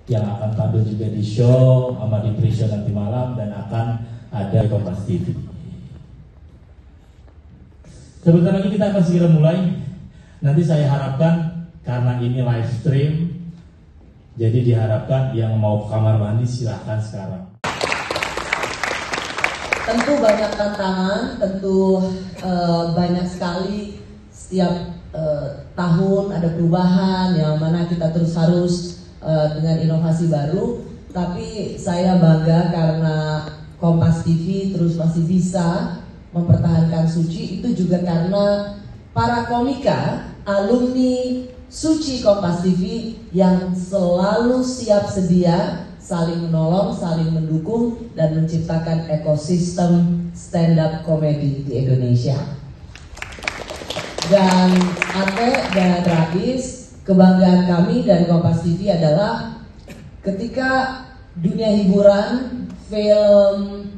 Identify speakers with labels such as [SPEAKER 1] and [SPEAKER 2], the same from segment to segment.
[SPEAKER 1] yang akan tampil juga di show sama di pre-show nanti malam, dan akan ada di Kompas TV. Sebentar lagi kita akan segera mulai. Nanti saya harapkan karena ini live stream, jadi diharapkan yang mau ke kamar mandi silahkan sekarang.
[SPEAKER 2] Tentu banyak tantangan, tentu banyak sekali setiap tahun ada perubahan yang mana kita terus harus dengan inovasi baru. Tapi saya bangga karena Kompas TV terus masih bisa mempertahankan Suci, itu juga karena para komika, alumni Suci Kompas TV yang selalu siap sedia saling menolong, saling mendukung, dan menciptakan ekosistem stand-up comedy di Indonesia. Dan Ate dan Rais, kebanggaan kami dan Kompas TV adalah ketika dunia hiburan, film,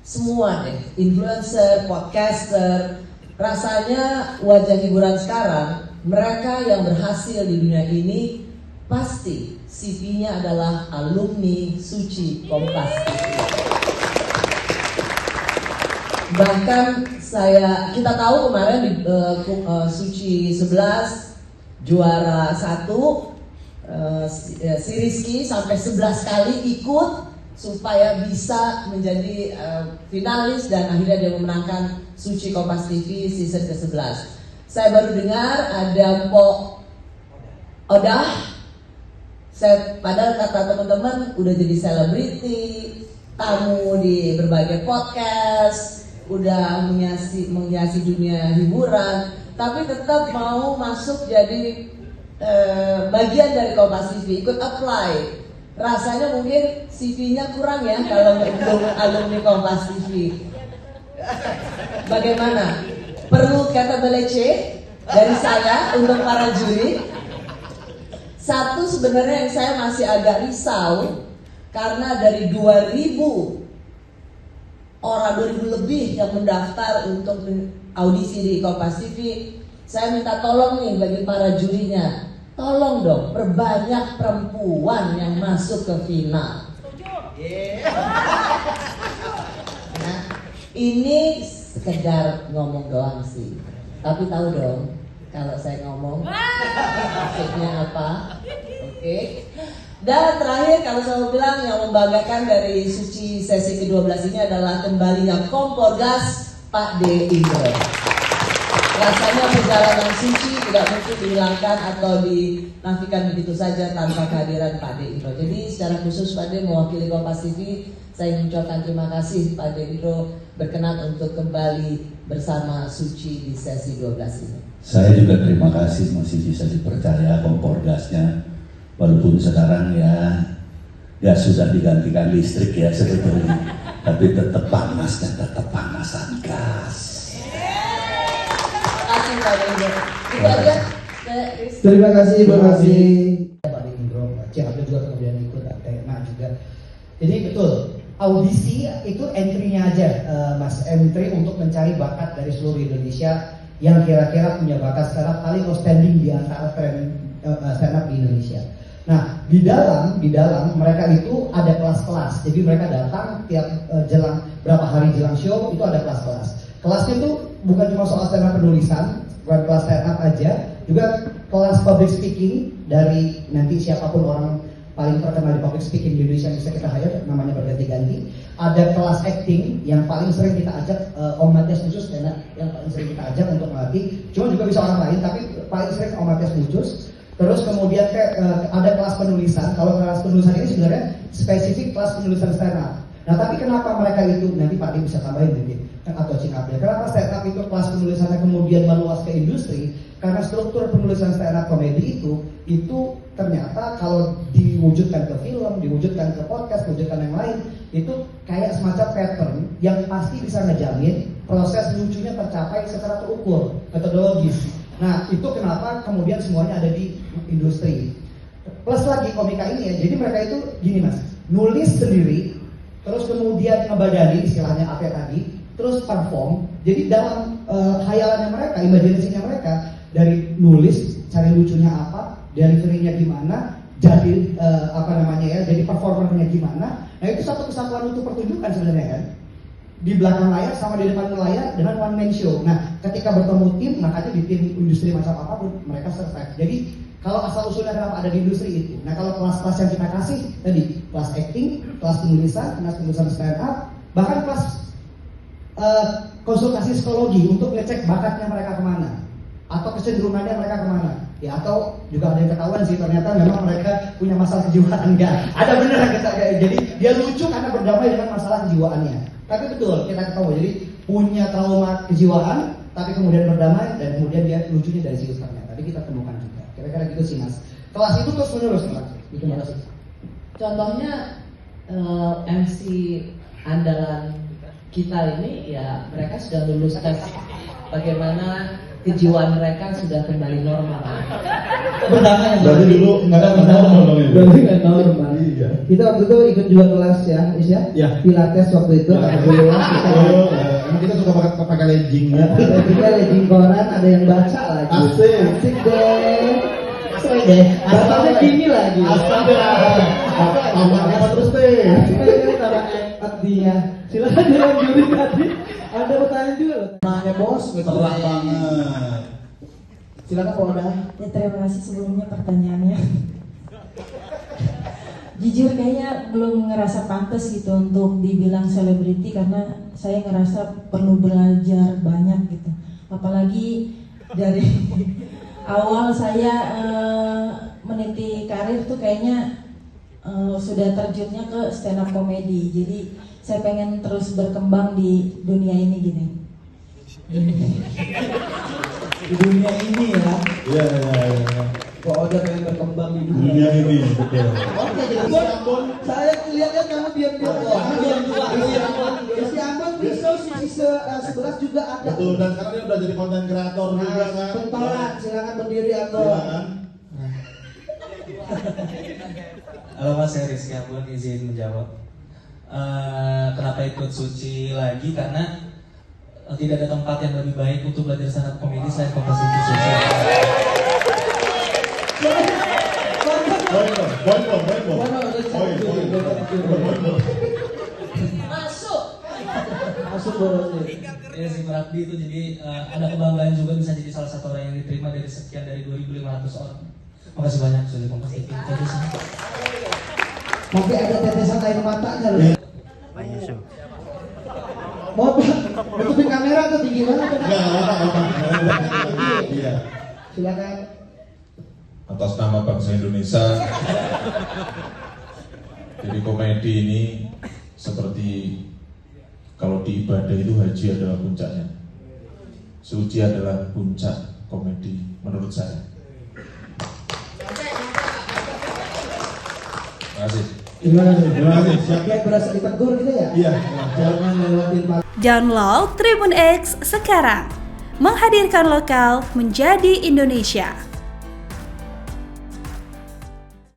[SPEAKER 2] semua deh, influencer, podcaster, rasanya wajah hiburan sekarang, mereka yang berhasil di dunia ini pasti CV-nya adalah alumni Suci Kompas TV. Bahkan kita tahu kemarin di Suci 11 juara 1, si Rizky sampai 11 kali ikut supaya bisa menjadi finalis, dan akhirnya dia memenangkan Suci Kompas TV season ke-11. Saya baru dengar ada Mpok Odah. Padahal kata teman-teman udah jadi selebriti, tamu di berbagai podcast, udah menghiasi dunia hiburan, tapi tetap mau masuk jadi bagian dari Kompas TV, ikut apply. Rasanya mungkin CV-nya kurang ya kalau belum alumni Kompas TV. Bagaimana? Perlu kata belece dari saya untuk para juri. Satu, sebenarnya yang saya masih agak risau karena dari 2.000 orang, 2.000 lebih yang mendaftar untuk audisi di Kompas TV. Saya minta tolong nih bagi para jurinya, tolong dong perbanyak perempuan yang masuk ke final. Nah, ini sekedar ngomong doang sih, tapi tahu dong kalau saya ngomong maksudnya apa. Oke. Dan terakhir, kalau saya mau bilang yang membanggakan dari Suci sesi ke-12 ini adalah kembalinya kompor gas Pak D. Indro. Rasanya perjalanan Suci tidak mungkin dihilangkan atau dinafikan begitu saja tanpa kehadiran Pak D. Indro. Jadi secara khusus Pak D mewakili Kompas TV, saya mengucapkan terima kasih Pak D. Indro berkenan untuk kembali bersama Suci di sesi 12 ini.
[SPEAKER 3] Saya juga terima kasih masih bisa dipercaya kompor gasnya, walaupun sekarang ya sudah digantikan listrik ya sebetulnya, tapi tetap panasnya tetap panasan gas.
[SPEAKER 2] Terima kasih Pak Indro. Kita lihat.
[SPEAKER 4] Terima kasih Pak Indro, Cik Abdul juga kemudian ikut, Tema juga. Jadi betul, audisi itu entry-nya aja, Mas, entry untuk mencari bakat dari seluruh Indonesia yang kira-kira punya bakat stand up paling outstanding di antara stand up di Indonesia. Nah, di dalam mereka itu ada kelas-kelas. Jadi mereka datang tiap berapa hari jelang show itu ada kelas-kelas. Kelasnya itu bukan cuma soal stand up penulisan, bukan kelas stand up aja, juga kelas public speaking dari nanti siapapun orang paling terkenal di public speaking di Indonesia yang bisa kita hire, namanya berganti-ganti. Ada kelas acting yang paling sering kita ajak Om Matias Mucus, karena yang paling sering kita ajak untuk melatih. Cuma juga bisa orang lain, tapi paling sering Om Matias Mucus. Terus kemudian ada kelas penulisan. Kalau kelas penulisan ini sebenarnya spesifik kelas penulisan stand up. Nah, tapi kenapa mereka itu, nanti Pak Dim bisa tambahin mungkin, atau Cik Abdul, kenapa stand up itu kelas penulisannya kemudian meluas ke industri? Karena struktur penulisan stand up comedy itu ternyata kalau diwujudkan ke film, diwujudkan ke podcast, diwujudkan yang lain, itu kayak semacam pattern yang pasti bisa ngejamin proses lucunya tercapai secara terukur, metodologis. Nah, itu kenapa kemudian semuanya ada di industri. Plus lagi komika ini ya, jadi mereka itu gini Mas, nulis sendiri, terus kemudian ngebadani istilahnya apa tadi, terus perform. Jadi dalam khayalannya mereka, imajinasinya mereka, dari nulis, cari lucunya apa, delivery-nya gimana, jadi jadi performernya gimana. Nah itu satu kesatuan untuk pertunjukan sebenarnya kan, di belakang layar sama di depan layar dengan one man show. Nah ketika bertemu tim, makanya di tim industri macam apapun mereka survive. Jadi kalau asal usulnya kenapa ada di industri itu. Nah kalau kelas-kelas yang kita kasih tadi, kelas acting, kelas penulisan stand up, bahkan kelas konsultasi psikologi untuk ngecek bakatnya mereka kemana atau kecenderungannya mereka kemana ya, atau juga ada yang ketahuan sih ternyata memang mereka punya masalah kejiwaan. Enggak ada bener jadi dia lucu karena berdamai dengan masalah kejiwaannya, tapi betul kita ketahui jadi punya trauma kejiwaan tapi kemudian berdamai dan kemudian dia lucunya dari situ ternyata tadi kita temukan juga. Kira-kira gitu sih Mas. Kelas itu terus menerus Mas. Itu Mas.
[SPEAKER 2] Contohnya MC andalan kita ini ya mereka sudah lulus tes bagaimana kejiwaan mereka sudah kembali normal.
[SPEAKER 4] Berdamai.
[SPEAKER 3] Berarti dulu nggak normal dong itu.
[SPEAKER 4] Berarti nggak normal.
[SPEAKER 3] Iya.
[SPEAKER 4] Kita waktu itu ikut juga kelas ya, Isya.
[SPEAKER 3] Ya.
[SPEAKER 4] Pilates waktu itu. Alhamdulillah kita.
[SPEAKER 3] Emang kita suka pakai legging ya.
[SPEAKER 4] Ada juga legging koran, ada yang baca lagi.
[SPEAKER 3] Asik.
[SPEAKER 4] Asik deh. Asik deh. Bacanya gini lagi.
[SPEAKER 3] Astaga. Apa terus deh.
[SPEAKER 4] Dia. Silakan dengan juri tadi. Ada pertanyaan juga loh.
[SPEAKER 3] Nanya bos, terang banget.
[SPEAKER 4] Silakan Polda.
[SPEAKER 5] Ya, terima kasih sebelumnya pertanyaannya. Jujur kayaknya belum ngerasa pantas gitu untuk dibilang selebriti karena saya ngerasa perlu belajar banyak gitu. Apalagi dari awal saya meniti karir tuh kayaknya sudah terjunnya ke stand up comedy. Jadi saya pengen terus berkembang di dunia ini gini.
[SPEAKER 4] Di dunia ini ya.
[SPEAKER 3] Iya.
[SPEAKER 4] Kok udah pengen berkembang di
[SPEAKER 3] Dunia ini betul.
[SPEAKER 4] Oke, jadi saya lihat kamu diam-diam. Si Ambon bisa sisi 11 juga ada.
[SPEAKER 3] Betul, dan sekarang dia udah jadi konten kreator juga kan.
[SPEAKER 4] Pentolan, silakan berdiri Ambon.
[SPEAKER 3] Silakan.
[SPEAKER 6] Halo Mas, saya Rizky Ambon, izin menjawab. Kenapa ikut Suci lagi? Karena tidak ada tempat yang lebih baik untuk belajar stand up comedy selain kompetisi Suci.
[SPEAKER 2] Masuk.
[SPEAKER 6] Ya si Prakdi itu jadi ada kebanggaan juga bisa jadi salah satu orang yang diterima dari sekian dari 2.500 orang. Makasih banyak sudah kompetisi.
[SPEAKER 4] Tapi ada tetesan air matanya loh. Mau nutupin kamera tuh tinggi banget.
[SPEAKER 3] Iya.
[SPEAKER 4] Silakan.
[SPEAKER 7] Atas nama bangsa Indonesia, jadi komedi ini seperti kalau di ibadah itu haji adalah puncaknya, suci adalah puncak komedi menurut saya. Terima kasih.
[SPEAKER 3] Terima kasih.
[SPEAKER 4] Kayak berasa ditegur gitu ya?
[SPEAKER 3] Iya.
[SPEAKER 4] Jangan lewatin
[SPEAKER 8] Download Tribun X sekarang. Menghadirkan lokal menjadi Indonesia.